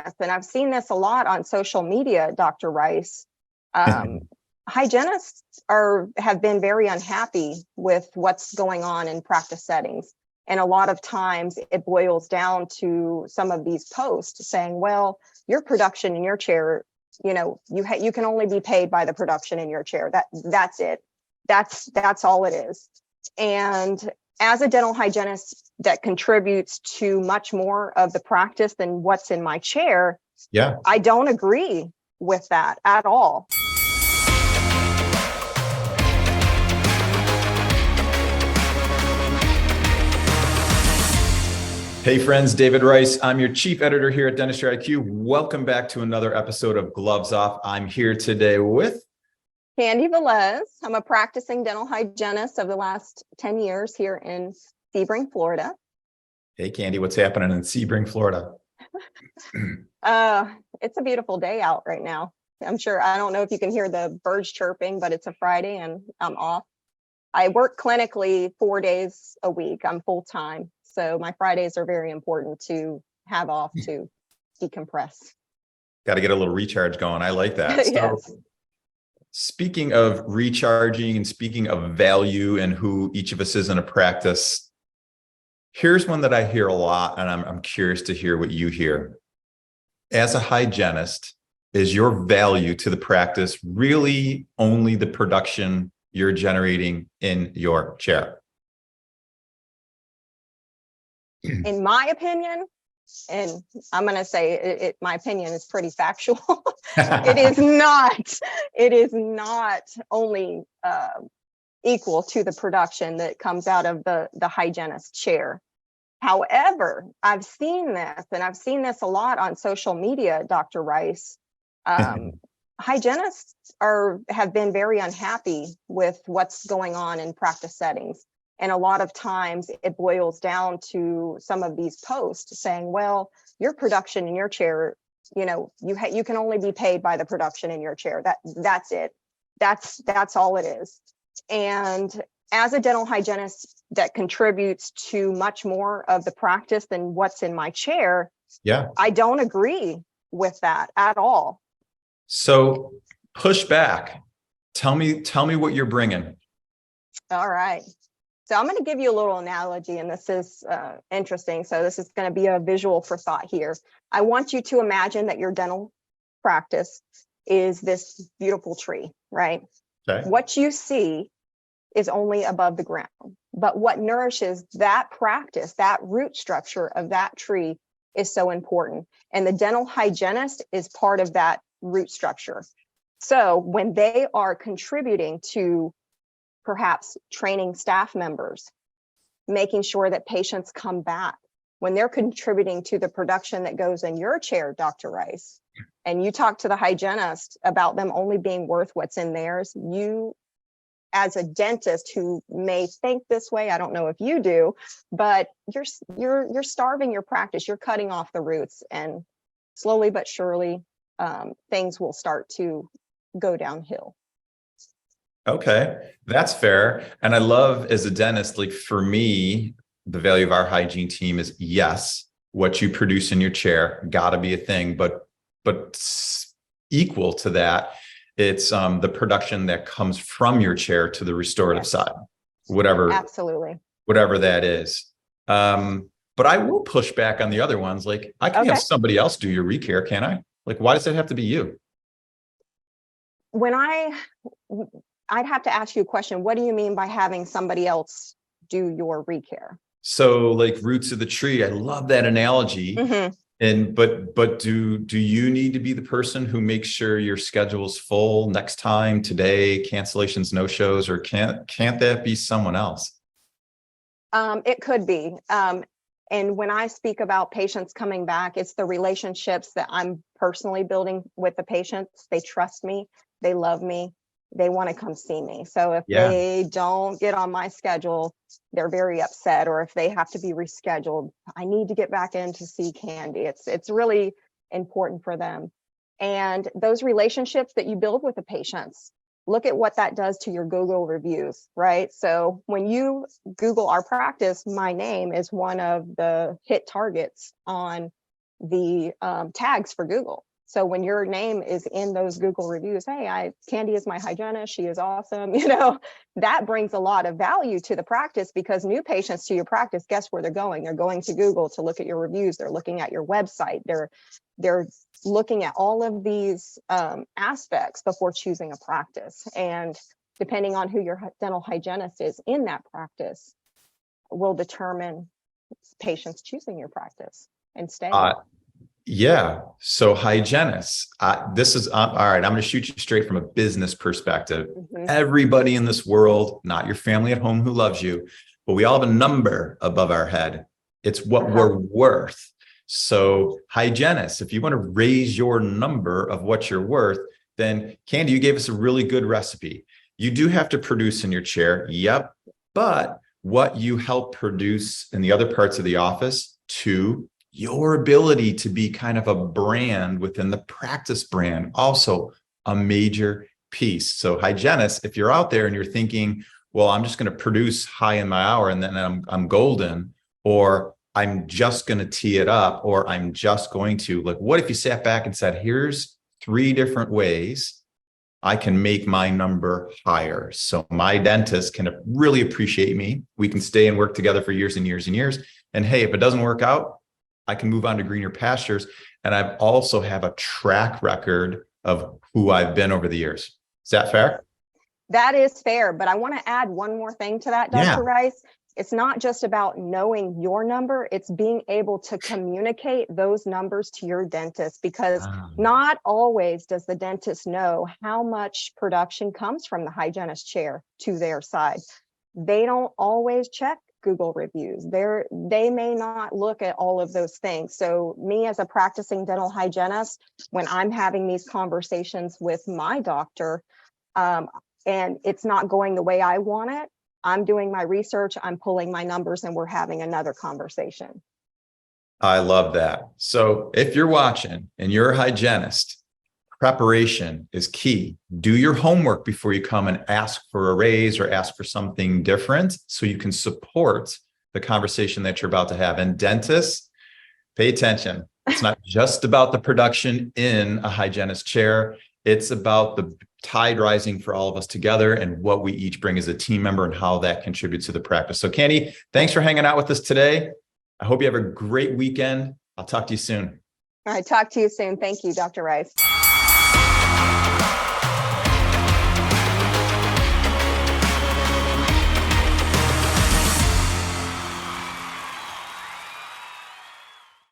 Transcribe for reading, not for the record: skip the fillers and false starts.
this, and I've seen this a lot on social media, Dr. Rice. Hygienists have been very unhappy with what's going on in practice settings. And a lot of times it boils down to some of these posts saying, well, your production in your chair, you can only be paid by the production in your chair. That's it. That's all it is. And as a dental hygienist that contributes to much more of the practice than what's in my chair, yeah, I don't agree with that at all. Hey friends, David Rice. I'm your chief editor here at DentistryIQ. Welcome back to another episode of Gloves Off. I'm here today with Candy Velez. I'm a practicing dental hygienist of the last 10 years here in Sebring, Florida. Hey Candy, what's happening in Sebring, Florida? It's a beautiful day out right now. I don't know if you can hear the birds chirping, but it's a Friday and I'm off. I work clinically 4 days a week. I'm full time. So my Fridays are very important to have off to decompress. Got to get a little recharge going. I like that. Yes. So, speaking of recharging and speaking of value and who each of us is in a practice, here's one that I hear a lot, and I'm curious to hear what you hear. As a hygienist, is your value to the practice really only the production you're generating in your chair? In my opinion, and I'm going to say my opinion is pretty factual. It is not only equal to the production that comes out of the hygienist chair. However, I've seen this, and I've seen this a lot on social media, Dr. Rice. Hygienists have been very unhappy with what's going on in practice settings. And a lot of times it boils down to some of these posts saying, well, your production in your chair, you can only be paid by the production in your chair. That's it. That's all it is. And as a dental hygienist that contributes to much more of the practice than what's in my chair, yeah, I don't agree with that at all. So push back. Tell me what you're bringing. All right. So I'm going to give you a little analogy, and this is interesting. So this is going to be a visual for thought here. I want you to imagine that your dental practice is this beautiful tree, right? Okay. What you see is only above the ground, but what nourishes that practice, that root structure of that tree is so important. And the dental hygienist is part of that root structure. So when they are contributing to perhaps training staff members, making sure that patients come back, when they're contributing to the production that goes in your chair, Dr. Rice, and you talk to the hygienist about them only being worth what's in theirs, you, as a dentist who may think this way, I don't know if you do, but you're starving your practice. You're cutting off the roots, and slowly but surely, things will start to go downhill. Okay, that's fair. And I love, as a dentist, like for me, the value of our hygiene team is, yes, what you produce in your chair gotta be a thing, but equal to that, it's the production that comes from your chair to the restorative Yes. side, whatever that is. But I will push back on the other ones. Like, I can have somebody else do your recare, can I? Like, why does it have to be you? I'd have to ask you a question. What do you mean by having somebody else do your recare? So like roots of the tree, I love that analogy. Mm-hmm. And but do you need to be the person who makes sure your schedule's full next time, today, cancellations, no shows, or can't that be someone else? It could be. And when I speak about patients coming back, it's the relationships that I'm personally building with the patients. They trust me, they love me, they want to come see me. So if they don't get on my schedule, they're very upset. Or if they have to be rescheduled, I need to get back in to see Candy. It's really important for them. And those relationships that you build with the patients, look at what that does to your Google reviews, right? So when you Google our practice, my name is one of the hit targets on the tags for Google. So when your name is in those Google reviews, hey, Candy is my hygienist, she is awesome, that brings a lot of value to the practice, because new patients to your practice, guess where they're going? They're going to Google to look at your reviews. They're looking at your website. They're looking at all of these aspects before choosing a practice. And depending on who your dental hygienist is in that practice will determine patients choosing your practice and staying. Yeah. So hygienists, this is all right. I'm going to shoot you straight from a business perspective. Everybody in this world, not your family at home who loves you, but we all have a number above our head. It's what we're worth. So hygienists, if you want to raise your number of what you're worth, then Candy, you gave us a really good recipe. You do have to produce in your chair. Yep. But what you help produce in the other parts of the office, too, your ability to be kind of a brand within the practice brand, also a major piece. So hygienists, if you're out there and you're thinking, well, I'm just going to produce high in my hour and then I'm golden, or I'm just going to tee it up, or I'm just going to, like, what if you sat back and said, here's 3 different ways I can make my number higher, so my dentist can really appreciate me. We can stay and work together for years and years and years. And hey, if it doesn't work out, I can move on to greener pastures. And I also have a track record of who I've been over the years. Is that fair? That is fair. But I want to add one more thing to that, Dr. Rice. It's not just about knowing your number, it's being able to communicate those numbers to your dentist, because not always does the dentist know how much production comes from the hygienist chair to their side. They don't always check Google reviews. They may not look at all of those things. So me as a practicing dental hygienist, when I'm having these conversations with my doctor, and it's not going the way I want it, I'm doing my research, I'm pulling my numbers, and we're having another conversation. I love that. So if you're watching and you're a hygienist, preparation is key. Do your homework before you come and ask for a raise or ask for something different, so you can support the conversation that you're about to have. And dentists, pay attention. It's not just about the production in a hygienist chair. It's about the tide rising for all of us together and what we each bring as a team member and how that contributes to the practice. So Candy, thanks for hanging out with us today. I hope you have a great weekend. I'll talk to you soon. All right, talk to you soon. Thank you, Dr. Rice.